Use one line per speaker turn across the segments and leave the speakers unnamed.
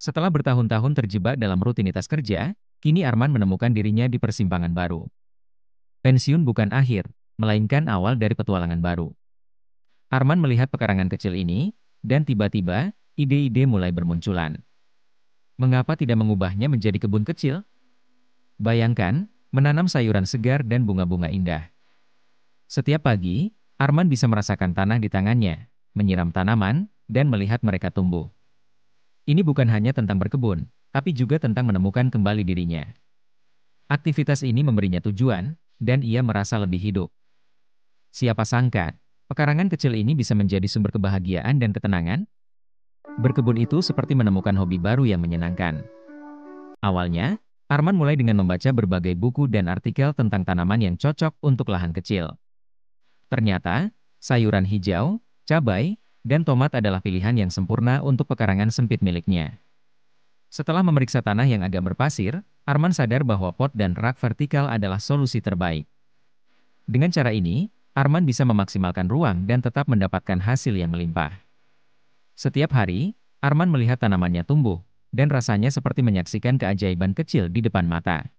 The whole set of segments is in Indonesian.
Setelah bertahun-tahun terjebak dalam rutinitas kerja, kini Arman menemukan dirinya di persimpangan baru. Pensiun bukan akhir, melainkan awal dari petualangan baru. Arman melihat pekarangan kecil ini, dan tiba-tiba, ide-ide mulai bermunculan. Mengapa tidak mengubahnya menjadi kebun kecil? Bayangkan, menanam sayuran segar dan bunga-bunga indah. Setiap pagi, Arman bisa merasakan tanah di tangannya, menyiram tanaman, dan melihat mereka tumbuh. Ini bukan hanya tentang berkebun, tapi juga tentang menemukan kembali dirinya. Aktivitas ini memberinya tujuan, dan ia merasa lebih hidup. Siapa sangka, pekarangan kecil ini bisa menjadi sumber kebahagiaan dan ketenangan? Berkebun itu seperti menemukan hobi baru yang menyenangkan. Awalnya, Arman mulai dengan membaca berbagai buku dan artikel tentang tanaman yang cocok untuk lahan kecil. Ternyata, sayuran hijau, cabai, dan tomat adalah pilihan yang sempurna untuk pekarangan sempit miliknya. Setelah memeriksa tanah yang agak berpasir, Arman sadar bahwa pot dan rak vertikal adalah solusi terbaik. Dengan cara ini, Arman bisa memaksimalkan ruang dan tetap mendapatkan hasil yang melimpah. Setiap hari, Arman melihat tanamannya tumbuh, dan rasanya seperti menyaksikan keajaiban kecil di depan mata.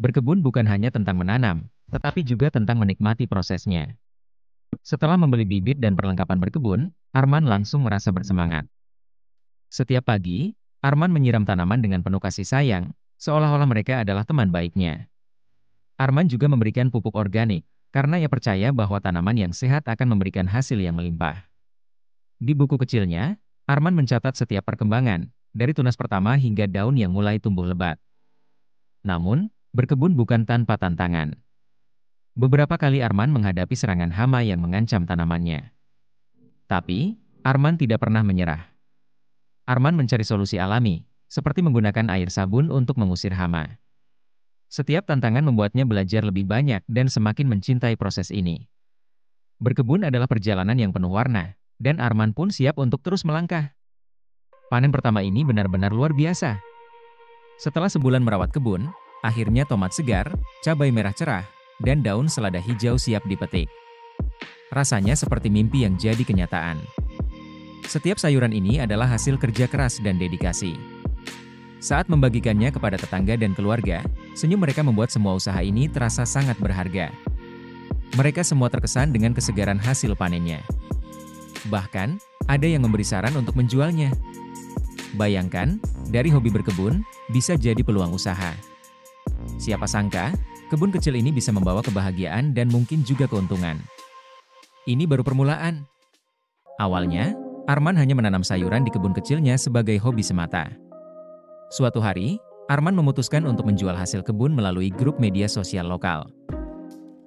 Berkebun bukan hanya tentang menanam, tetapi juga tentang menikmati prosesnya. Setelah membeli bibit dan perlengkapan berkebun, Arman langsung merasa bersemangat. Setiap pagi, Arman menyiram tanaman dengan penuh kasih sayang, seolah-olah mereka adalah teman baiknya. Arman juga memberikan pupuk organik, karena ia percaya bahwa tanaman yang sehat akan memberikan hasil yang melimpah. Di buku kecilnya, Arman mencatat setiap perkembangan, dari tunas pertama hingga daun yang mulai tumbuh lebat. Namun, berkebun bukan tanpa tantangan. Beberapa kali Arman menghadapi serangan hama yang mengancam tanamannya. Tapi, Arman tidak pernah menyerah. Arman mencari solusi alami, seperti menggunakan air sabun untuk mengusir hama. Setiap tantangan membuatnya belajar lebih banyak dan semakin mencintai proses ini. Berkebun adalah perjalanan yang penuh warna, dan Arman pun siap untuk terus melangkah. Panen pertama ini benar-benar luar biasa. Setelah sebulan merawat kebun, akhirnya tomat segar, cabai merah cerah, dan daun selada hijau siap dipetik. Rasanya seperti mimpi yang jadi kenyataan. Setiap sayuran ini adalah hasil kerja keras dan dedikasi. Saat membagikannya kepada tetangga dan keluarga, senyum mereka membuat semua usaha ini terasa sangat berharga. Mereka semua terkesan dengan kesegaran hasil panennya. Bahkan, ada yang memberi saran untuk menjualnya. Bayangkan, dari hobi berkebun, bisa jadi peluang usaha. Siapa sangka, kebun kecil ini bisa membawa kebahagiaan dan mungkin juga keuntungan. Ini baru permulaan. Awalnya, Arman hanya menanam sayuran di kebun kecilnya sebagai hobi semata. Suatu hari, Arman memutuskan untuk menjual hasil kebun melalui grup media sosial lokal.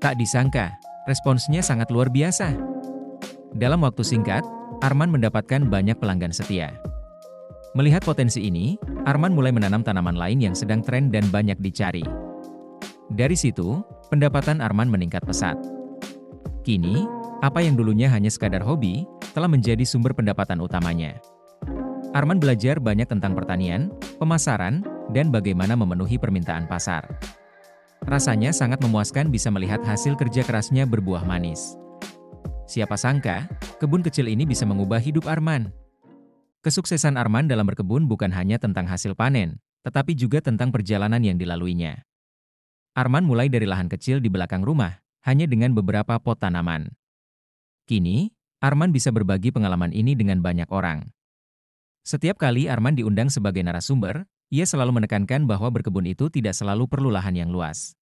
Tak disangka, responsnya sangat luar biasa. Dalam waktu singkat, Arman mendapatkan banyak pelanggan setia. Melihat potensi ini, Arman mulai menanam tanaman lain yang sedang tren dan banyak dicari. Dari situ, pendapatan Arman meningkat pesat. Kini, apa yang dulunya hanya sekadar hobi, telah menjadi sumber pendapatan utamanya. Arman belajar banyak tentang pertanian, pemasaran, dan bagaimana memenuhi permintaan pasar. Rasanya sangat memuaskan bisa melihat hasil kerja kerasnya berbuah manis. Siapa sangka, kebun kecil ini bisa mengubah hidup Arman. Kesuksesan Arman dalam berkebun bukan hanya tentang hasil panen, tetapi juga tentang perjalanan yang dilaluinya. Arman mulai dari lahan kecil di belakang rumah, hanya dengan beberapa pot tanaman. Kini, Arman bisa berbagi pengalaman ini dengan banyak orang. Setiap kali Arman diundang sebagai narasumber, ia selalu menekankan bahwa berkebun itu tidak selalu perlu lahan yang luas.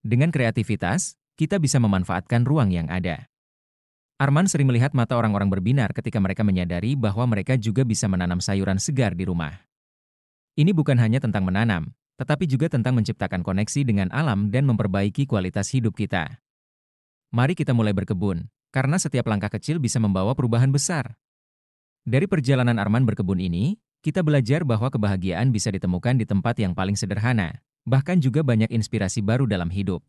Dengan kreativitas, kita bisa memanfaatkan ruang yang ada. Arman sering melihat mata orang-orang berbinar ketika mereka menyadari bahwa mereka juga bisa menanam sayuran segar di rumah. Ini bukan hanya tentang menanam, tetapi juga tentang menciptakan koneksi dengan alam dan memperbaiki kualitas hidup kita. Mari kita mulai berkebun, karena setiap langkah kecil bisa membawa perubahan besar. Dari perjalanan Arman berkebun ini, kita belajar bahwa kebahagiaan bisa ditemukan di tempat yang paling sederhana, bahkan juga banyak inspirasi baru dalam hidup.